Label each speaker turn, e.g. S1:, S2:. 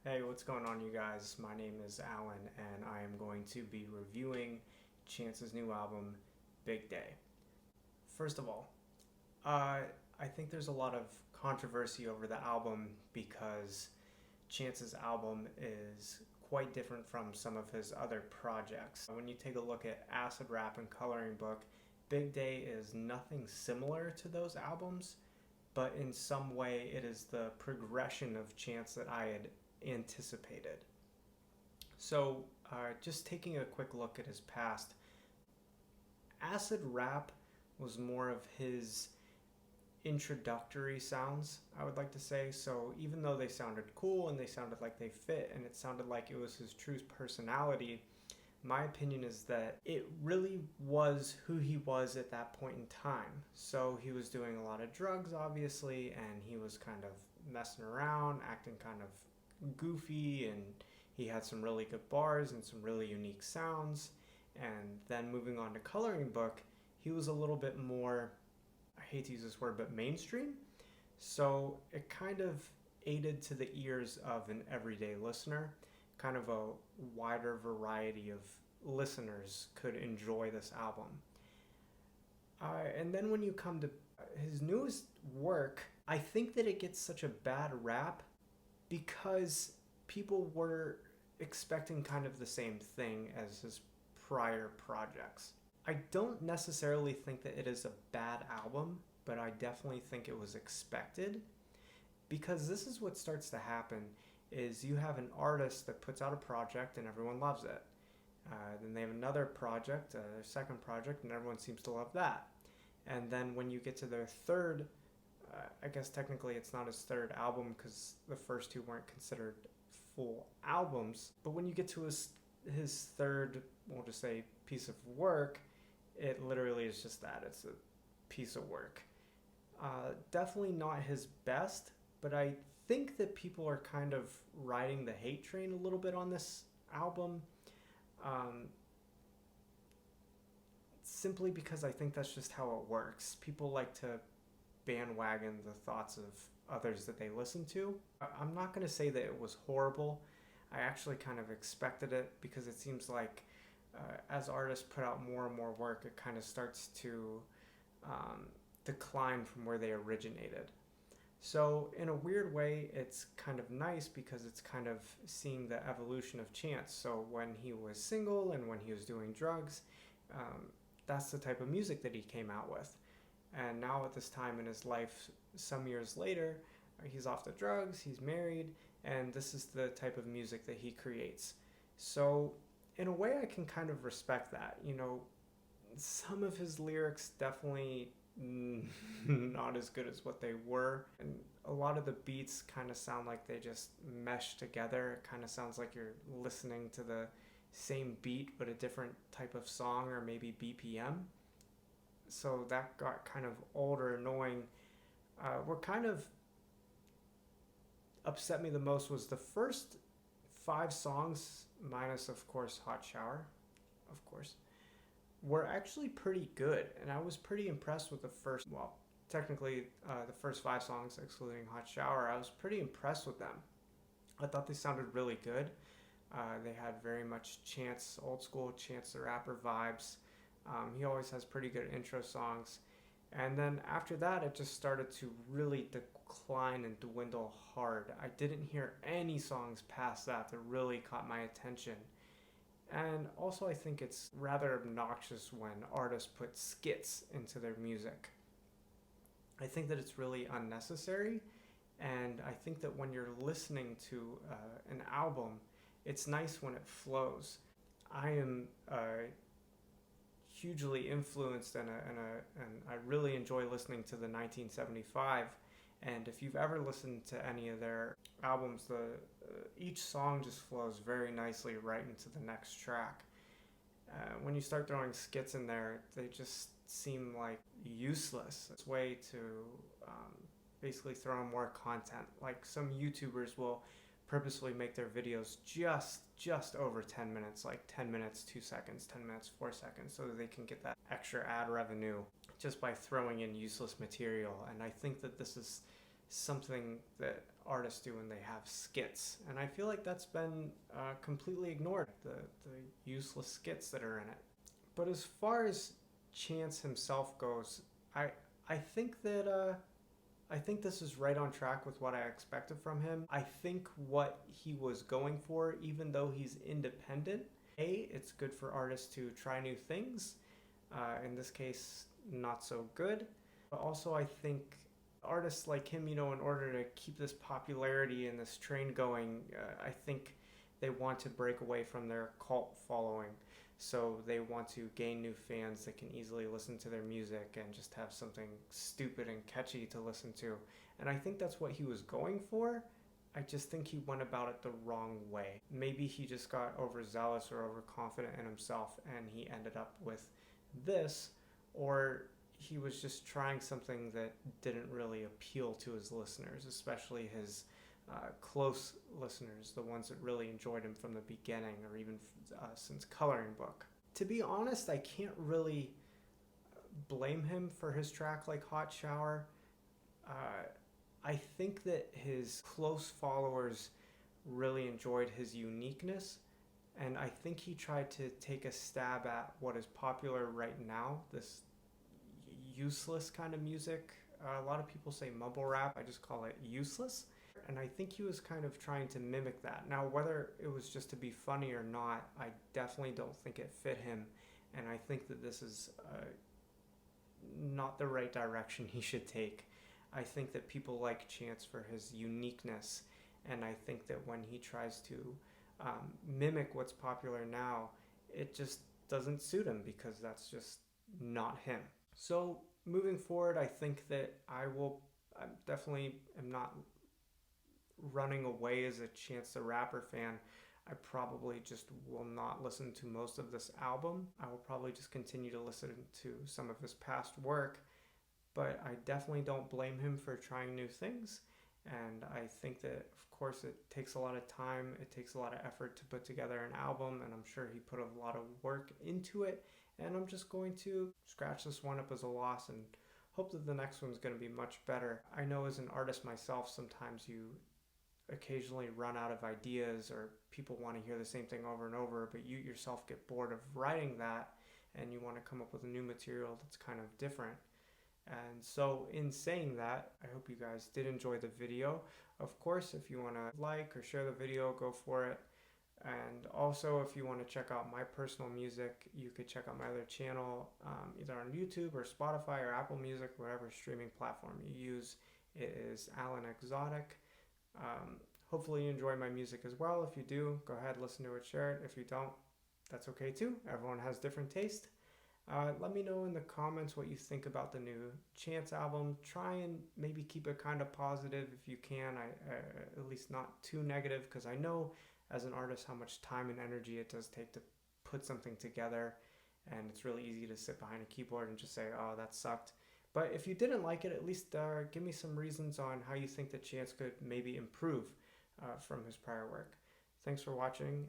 S1: Hey, what's going on, you guys? My name is Alan, and I am going to be reviewing Chance's new album, Big Day. First of all, I think there's a lot of controversy over the album because Chance's album is quite different from some of his other projects. When you take a look at Acid Rap and Coloring Book, Big Day is nothing similar to those albums, but in some way it is the progression of Chance that I had anticipated. So, just taking a quick look at his past, Acid Rap was more of his introductory sounds, I would like to say. So, even though they sounded cool and they sounded like they fit and it sounded like it was his true personality, my opinion is that it really was who he was at that point in time. So, he was doing a lot of drugs, obviously, and he was kind of messing around, acting kind of goofy, and he had some really good bars and some really unique sounds. And then moving on to Coloring Book, he was a little bit more, I hate to use this word, but mainstream. So it kind of aided to the ears of an everyday listener. Kind of a wider variety of listeners could enjoy this album. And then when you come to his newest work, I think that it gets such a bad rap because people were expecting kind of the same thing as his prior projects. I don't necessarily think that it is a bad album, but I definitely think it was expected, because this is what starts to happen is you have an artist that puts out a project and everyone loves it. Then they have another project, their second project, and everyone seems to love that. And then when you get to their third, I guess technically it's not his third album because the first two weren't considered full albums. But when you get to his third, we'll just say, piece of work, it literally is just that. It's a piece of work. Definitely not his best, but I think that people are kind of riding the hate train a little bit on this album. Simply because I think that's just how it works. People like to bandwagon the thoughts of others that they listen to. I'm not going to say that it was horrible. I actually kind of expected it because it seems like as artists put out more and more work, it kind of starts to decline from where they originated. So in a weird way, it's kind of nice because it's kind of seeing the evolution of Chance. So when he was single and when he was doing drugs, that's the type of music that he came out with. And now at this time in his life, some years later, he's off the drugs, he's married, and this is the type of music that he creates. So in a way, I can kind of respect that. You know, some of his lyrics definitely not as good as what they were, and a lot of the beats kind of sound like they just mesh together. It kind of sounds like you're listening to the same beat but a different type of song, or maybe BPM. So that got kind of old or annoying. What kind of upset me the most was the first 5 songs, minus of course Hot Shower, of course, were actually pretty good, and I was pretty impressed with the first, well, technically the first 5 songs excluding Hot Shower. I was pretty impressed with them. I thought they sounded really good. They had very much Chance, old school Chance the Rapper vibes. He always has pretty good intro songs. And then after that, it just started to really decline and dwindle hard. I didn't hear any songs past that really caught my attention. And also, I think it's rather obnoxious when artists put skits into their music. I think that it's really unnecessary. And I think that when you're listening to an album, it's nice when it flows. I am hugely influenced and I really enjoy listening to the 1975. And if you've ever listened to any of their albums, each song just flows very nicely right into the next track. When you start throwing skits in there, they just seem like useless. It's a way to basically throw in more content. Like some YouTubers will purposely make their videos just over 10 minutes, like 10 minutes 2 seconds, 10 minutes 4 seconds, so that they can get that extra ad revenue just by throwing in useless material. And I think that this is something that artists do when they have skits. And I feel like that's been completely ignored, the useless skits that are in it. But as far as Chance himself goes, I I think that I think this is right on track with what I expected from him. I think what he was going for, even though he's independent, it's good for artists to try new things. In this case, not so good. But also, I think artists like him, in order to keep this popularity and this train going, I think they want to break away from their cult following. So they want to gain new fans that can easily listen to their music and just have something stupid and catchy to listen to. And I think that's what he was going for. I just think he went about it the wrong way. Maybe he just got overzealous or overconfident in himself and he ended up with this, or he was just trying something that didn't really appeal to his listeners, especially his close listeners, the ones that really enjoyed him from the beginning or even since Coloring Book. To be honest, I can't really blame him for his track like Hot Shower. I think that his close followers really enjoyed his uniqueness, and I think he tried to take a stab at what is popular right now, this useless kind of music. A lot of people say mumble rap, I just call it useless. And I think he was kind of trying to mimic that. Now, whether it was just to be funny or not, I definitely don't think it fit him. And I think that this is not the right direction he should take. I think that people like Chance for his uniqueness. And I think that when he tries to mimic what's popular now, it just doesn't suit him because that's just not him. So moving forward, I think that I definitely am not running away as a Chance the Rapper fan. I probably just will not listen to most of this album. I will probably just continue to listen to some of his past work, but I definitely don't blame him for trying new things. And I think that, of course, it takes a lot of time, it takes a lot of effort to put together an album, and I'm sure he put a lot of work into it. And I'm just going to scratch this one up as a loss and hope that the next one's going to be much better. I know as an artist myself, sometimes you occasionally run out of ideas or people want to hear the same thing over and over, but you yourself get bored of writing that and you want to come up with a new material that's kind of different. And so in saying that, I hope you guys did enjoy the video. Of course, if you want to like or share the video, go for it. And also, if you want to check out my personal music, you could check out my other channel, either on YouTube or Spotify or Apple Music, whatever streaming platform you use. It is Alan Exotic. Hopefully you enjoy my music as well. If you do, go ahead, listen to it, share it. If you don't, that's okay too. Everyone has different taste. Let me know in the comments what you think about the new Chance album. Try and maybe keep it kind of positive if you can. At least not too negative, because I know as an artist how much time and energy it does take to put something together, and it's really easy to sit behind a keyboard and just say, oh, that sucked. But if you didn't like it, at least give me some reasons on how you think that Chance could maybe improve from his prior work. Thanks for watching.